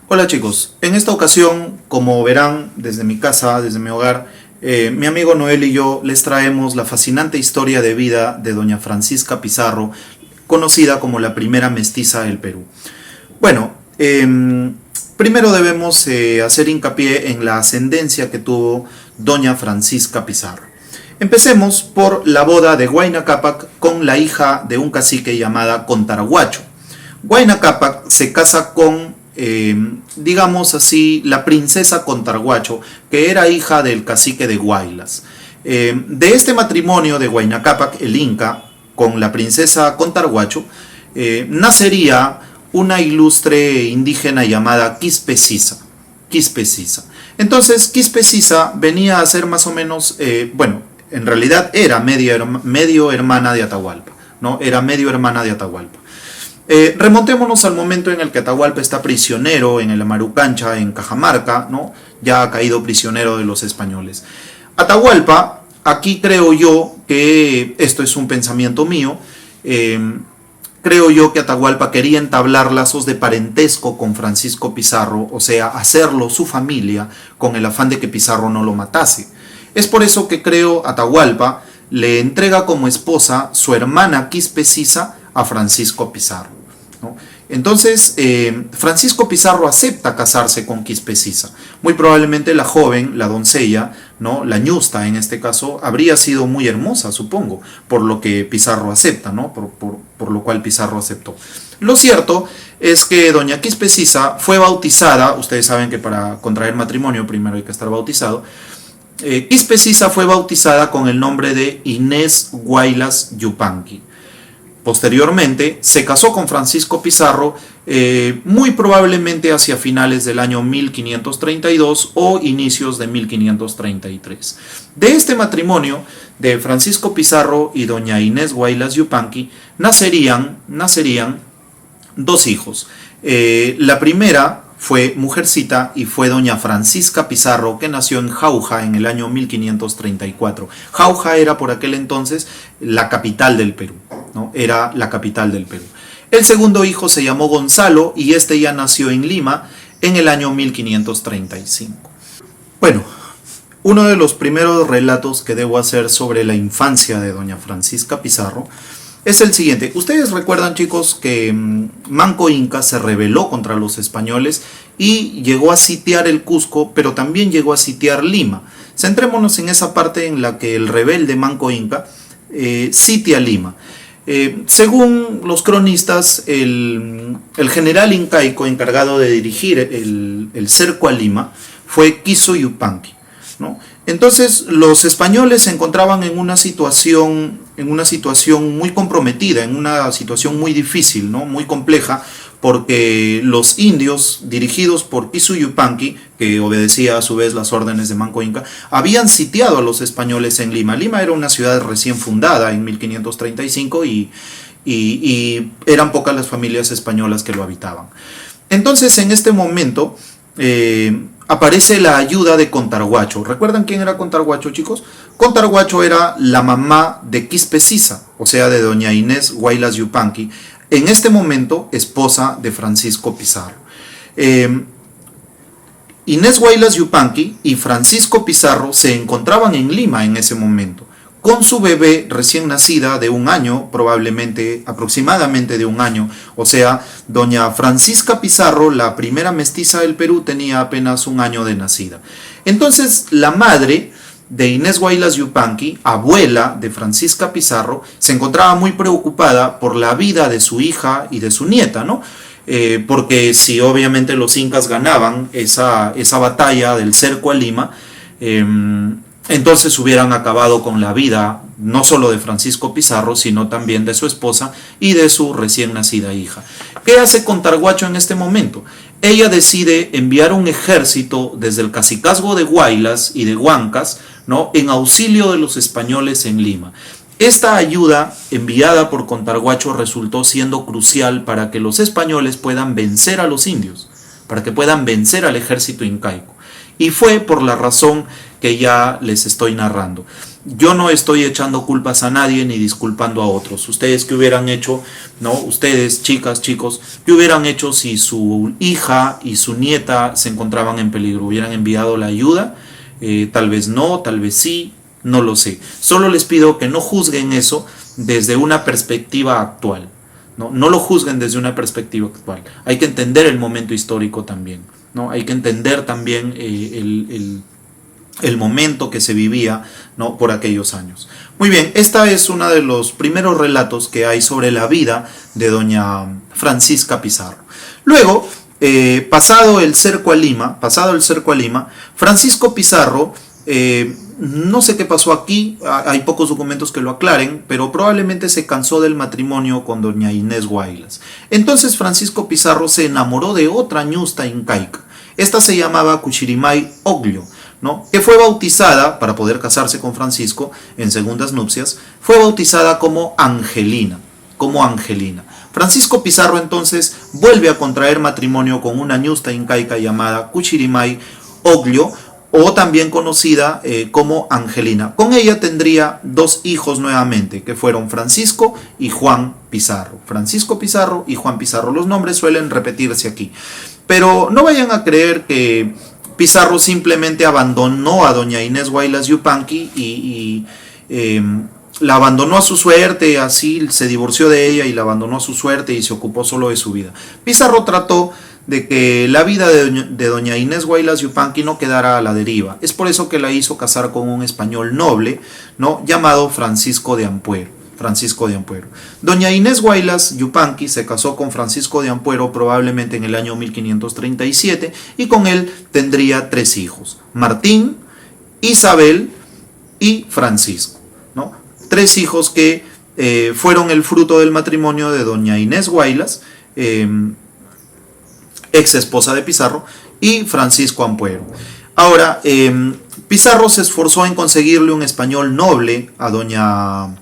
Hola chicos, en esta ocasión, como verán desde mi casa, desde mi hogar, mi amigo Noel y yo les traemos la fascinante historia de vida de doña Francisca Pizarro, conocida como la primera mestiza del Perú. Bueno, primero debemos hacer hincapié en la ascendencia que tuvo doña Francisca Pizarro. Empecemos por la boda de Huayna Cápac con la hija de un cacique llamada Contarguacho. Huayna Cápac se casa con digamos así, la princesa Contarguacho, que era hija del cacique de Huaylas. De este matrimonio de Huayna Cápac, el Inca, con la princesa Contarguacho, nacería una ilustre indígena llamada Quispe Sisa. Quispe Sisa. Entonces, Quispe Sisa venía a ser más o menos, bueno, en realidad era medio hermana de Atahualpa, ¿no? Era medio hermana de Atahualpa. Remontémonos al momento en el que Atahualpa está prisionero en el Amarucancha, en Cajamarca, ¿no? Ya ha caído prisionero de los españoles. Atahualpa, aquí creo yo que esto es un pensamiento mío, creo yo que Atahualpa quería entablar lazos de parentesco con Francisco Pizarro, o sea, hacerlo su familia con el afán de que Pizarro no lo matase. Es por eso que creo Atahualpa le entrega como esposa su hermana Quispe Sisa a Francisco Pizarro, ¿no? Entonces, Francisco Pizarro acepta casarse con Quispe Sisa. Muy probablemente la joven, la doncella, ¿no? La ñusta en este caso, habría sido muy hermosa, supongo, por lo que Pizarro acepta, ¿no? Por lo cual Pizarro aceptó. Lo cierto es que doña Quispe Sisa fue bautizada, ustedes saben que para contraer matrimonio primero hay que estar bautizado. Quispe Sisa fue bautizada con el nombre de Inés Huaylas Yupanqui. Posteriormente se casó con Francisco Pizarro, muy probablemente hacia finales del año 1532 o inicios de 1533. De este matrimonio de Francisco Pizarro y doña Inés Huaylas Yupanqui nacerían dos hijos. La primera fue mujercita y fue doña Francisca Pizarro, que nació en Jauja en el año 1534. Jauja era por aquel entonces la capital del Perú, ¿no? Era la capital del Perú. El segundo hijo se llamó Gonzalo y este ya nació en Lima en el año 1535. Bueno, uno de los primeros relatos que debo hacer sobre la infancia de doña Francisca Pizarro es el siguiente. Ustedes recuerdan, chicos, que Manco Inca se rebeló contra los españoles y llegó a sitiar el Cusco, pero también llegó a sitiar Lima. Centrémonos en esa parte en la que el rebelde Manco Inca sitia Lima. Según los cronistas, el general incaico encargado de dirigir el cerco a Lima fue Quiso Yupanqui, ¿no? Entonces los españoles se encontraban en una situación muy comprometida, en una situación muy difícil, ¿no? Muy compleja, porque los indios, dirigidos por Quiso Yupanqui, que obedecía a su vez las órdenes de Manco Inca, habían sitiado a los españoles en Lima. Lima era una ciudad recién fundada en 1535 y eran pocas las familias españolas que lo habitaban. Entonces, en este momento aparece la ayuda de Contarguacho. ¿Recuerdan quién era Contarguacho, chicos? Contarguacho era la mamá de Quispe Sisa, o sea, de doña Inés Huaylas Yupanqui, en este momento esposa de Francisco Pizarro. Inés Huaylas Yupanqui y Francisco Pizarro se encontraban en Lima en ese momento, con su bebé recién nacida de un año, probablemente aproximadamente de un año. O sea, doña Francisca Pizarro, la primera mestiza del Perú, tenía apenas un año de nacida. Entonces, la madre de Inés Huaylas Yupanqui, abuela de Francisca Pizarro, se encontraba muy preocupada por la vida de su hija y de su nieta, ¿no? Porque si obviamente los incas ganaban esa batalla del cerco a Lima, entonces hubieran acabado con la vida no solo de Francisco Pizarro, sino también de su esposa y de su recién nacida hija. ¿Qué hace Contarguacho en este momento? Ella decide enviar un ejército desde el cacicazgo de Huaylas y de Huancas, ¿no?, en auxilio de los españoles en Lima. Esta ayuda enviada por Contarguacho resultó siendo crucial para que los españoles puedan vencer a los indios, para que puedan vencer al ejército incaico. Y fue por la razón que ya les estoy narrando. Yo no estoy echando culpas a nadie ni disculpando a otros. Ustedes qué hubieran hecho, ¿no? Ustedes, chicas, chicos, ¿qué hubieran hecho si su hija y su nieta se encontraban en peligro? ¿Hubieran enviado la ayuda? Tal vez no, tal vez sí, no lo sé. Solo les pido que no juzguen eso desde una perspectiva actual. No lo juzguen desde una perspectiva actual. Hay que entender el momento histórico también, ¿no? Hay que entender también el momento que se vivía, ¿no? Por aquellos años. Muy bien, esta es uno de los primeros relatos que hay sobre la vida de doña Francisca Pizarro. Luego, pasado el cerco a Lima, Francisco Pizarro, no sé qué pasó aquí, hay pocos documentos que lo aclaren, pero probablemente se cansó del matrimonio con doña Inés Guaylas. Entonces Francisco Pizarro se enamoró de otra ñusta incaica. Esta se llamaba Cuchirimay Oglio, ¿no? Que fue bautizada, para poder casarse con Francisco en segundas nupcias, fue bautizada como Angelina. Francisco Pizarro entonces vuelve a contraer matrimonio con una ñusta incaica llamada Cuchirimay Oglio, o también conocida como Angelina. Con ella tendría dos hijos nuevamente, que fueron Francisco y Juan Pizarro. Francisco Pizarro y Juan Pizarro. Los nombres suelen repetirse aquí. Pero no vayan a creer que Pizarro simplemente abandonó a doña Inés Guaylas Yupanqui y la abandonó a su suerte, así se divorció de ella y la abandonó a su suerte y se ocupó solo de su vida. Pizarro trató de que la vida de doña Inés Guaylas Yupanqui no quedara a la deriva. Es por eso que la hizo casar con un español noble, ¿no? Llamado Francisco de Ampuero. Doña Inés Guaylas Yupanqui se casó con Francisco de Ampuero probablemente en el año 1537 y con él tendría 3 hijos: Martín, Isabel y Francisco, ¿no? 3 hijos que fueron el fruto del matrimonio de doña Inés Guaylas, ex esposa de Pizarro, y Francisco Ampuero. Ahora, Pizarro se esforzó en conseguirle un español noble a doña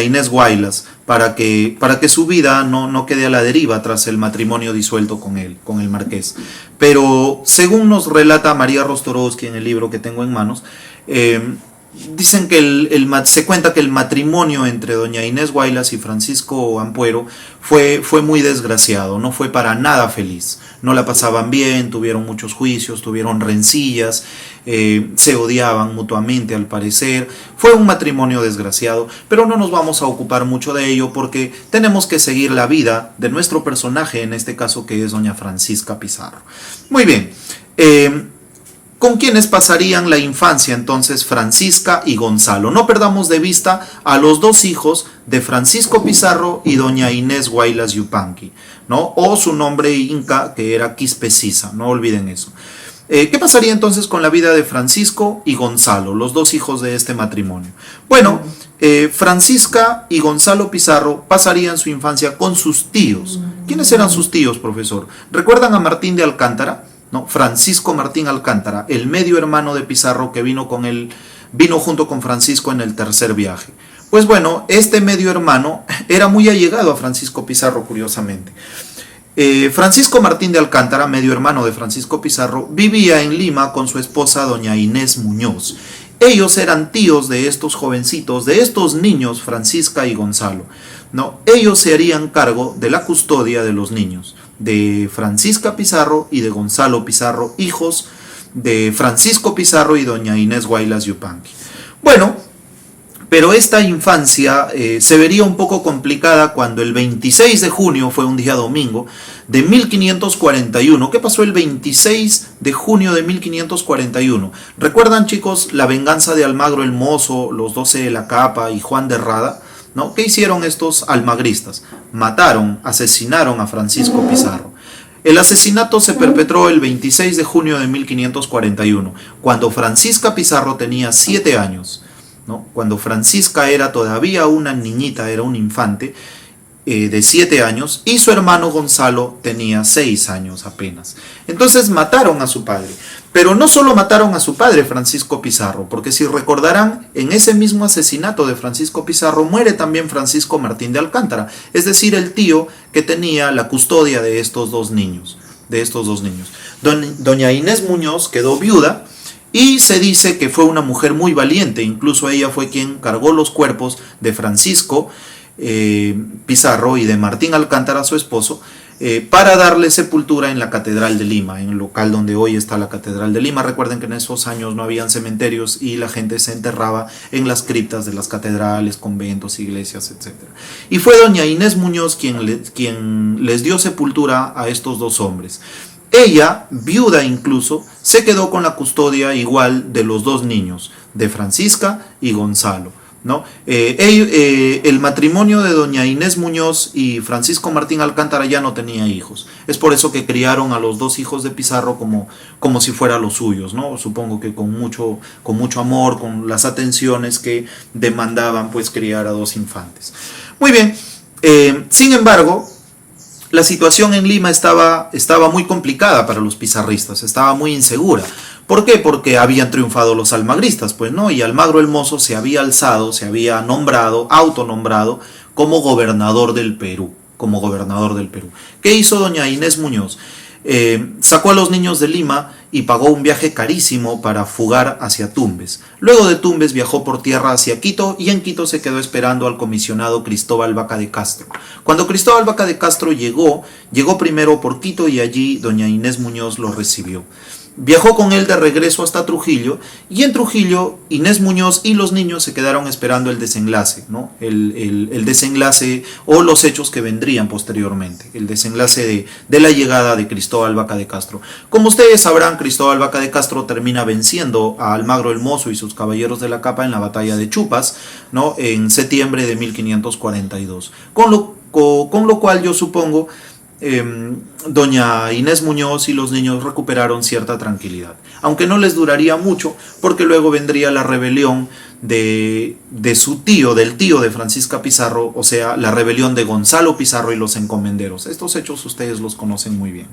Inés Guaylas para que su vida no quede a la deriva tras el matrimonio disuelto con el marqués. Pero según nos relata María Rostorowski en el libro que tengo en manos, dicen que se cuenta que el matrimonio entre doña Inés Guaylas y Francisco Ampuero fue muy desgraciado, no fue para nada feliz. No la pasaban bien, tuvieron muchos juicios, tuvieron rencillas, se odiaban mutuamente al parecer. Fue un matrimonio desgraciado, pero no nos vamos a ocupar mucho de ello porque tenemos que seguir la vida de nuestro personaje, en este caso que es doña Francisca Pizarro. Muy bien. ¿Con quiénes pasarían la infancia entonces Francisca y Gonzalo? No perdamos de vista a los 2 hijos de Francisco Pizarro y doña Inés Guaylas Yupanqui, ¿no? O su nombre inca, que era Quispecisa, no olviden eso. ¿Qué pasaría entonces con la vida de Francisco y Gonzalo, los 2 hijos de este matrimonio? Bueno, Francisca y Gonzalo Pizarro pasarían su infancia con sus tíos. ¿Quiénes eran sus tíos, profesor? ¿Recuerdan a Martín de Alcántara? ¿No? Francisco Martín Alcántara, el medio hermano de Pizarro que vino junto con Francisco en el tercer viaje. Pues bueno, este medio hermano era muy allegado a Francisco Pizarro, curiosamente. Francisco Martín de Alcántara, medio hermano de Francisco Pizarro, vivía en Lima con su esposa doña Inés Muñoz. Ellos eran tíos de estos jovencitos, de estos niños, Francisca y Gonzalo, ¿no? Ellos se harían cargo de la custodia de los niños, de Francisca Pizarro y de Gonzalo Pizarro, hijos de Francisco Pizarro y doña Inés Guaylas Yupanqui. Bueno, pero esta infancia se vería un poco complicada cuando el 26 de junio, fue un día domingo, de 1541. ¿Qué pasó el 26 de junio de 1541? ¿Recuerdan, chicos, la venganza de Almagro el Mozo, los 12 de la Capa y Juan de Rada? ¿No? ¿Qué hicieron estos almagristas? Asesinaron a Francisco Pizarro. El asesinato se perpetró el 26 de junio de 1541, cuando Francisca Pizarro tenía 7 años. ¿No? Cuando Francisca era todavía una niñita, era un infante de 7 años, y su hermano Gonzalo tenía 6 años apenas. Entonces mataron a su padre. Pero no solo mataron a su padre, Francisco Pizarro, porque si recordarán, en ese mismo asesinato de Francisco Pizarro muere también Francisco Martín de Alcántara, es decir, el tío que tenía la custodia de estos dos niños. Doña Inés Muñoz quedó viuda Y se dice que fue una mujer muy valiente, incluso ella fue quien cargó los cuerpos de Francisco Pizarro y de Martín Alcántara, su esposo, para darle sepultura en la Catedral de Lima, en el local donde hoy está la Catedral de Lima. Recuerden que en esos años no habían cementerios y la gente se enterraba en las criptas de las catedrales, conventos, iglesias, etc. Y fue doña Inés Muñoz quien les dio sepultura a estos dos hombres. Ella, viuda incluso, se quedó con la custodia igual de los dos niños, de Francisca y Gonzalo, ¿no? El matrimonio de doña Inés Muñoz y Francisco Martín Alcántara ya no tenía hijos. Es por eso que criaron a los dos hijos de Pizarro como si fueran los suyos, ¿no? Supongo que con mucho amor, con las atenciones que demandaban pues criar a dos infantes. Muy bien, sin embargo, la situación en Lima estaba muy complicada para los pizarristas, estaba muy insegura. ¿Por qué? Porque habían triunfado los almagristas, pues no, y Almagro el Mozo se había alzado, se había nombrado, autonombrado como gobernador del Perú, ¿Qué hizo doña Inés Muñoz? Sacó a los niños de Lima y pagó un viaje carísimo para fugar hacia Tumbes. Luego de Tumbes viajó por tierra hacia Quito y en Quito se quedó esperando al comisionado Cristóbal Vaca de Castro. Cuando Cristóbal Vaca de Castro llegó primero por Quito y allí doña Inés Muñoz lo recibió. Viajó con él de regreso hasta Trujillo y en Trujillo Inés Muñoz y los niños se quedaron esperando el desenlace, ¿no? El desenlace o los hechos que vendrían posteriormente, el desenlace de la llegada de Cristóbal Vaca de Castro. Como ustedes sabrán, Cristóbal Vaca de Castro termina venciendo a Almagro el Mozo y sus caballeros de la capa en la batalla de Chupas, ¿no? En septiembre de 1542, con lo cual yo supongo doña Inés Muñoz y los niños recuperaron cierta tranquilidad, aunque no les duraría mucho porque luego vendría la rebelión del tío de Francisca Pizarro, o sea, la rebelión de Gonzalo Pizarro y los encomenderos. Estos hechos ustedes los conocen muy bien.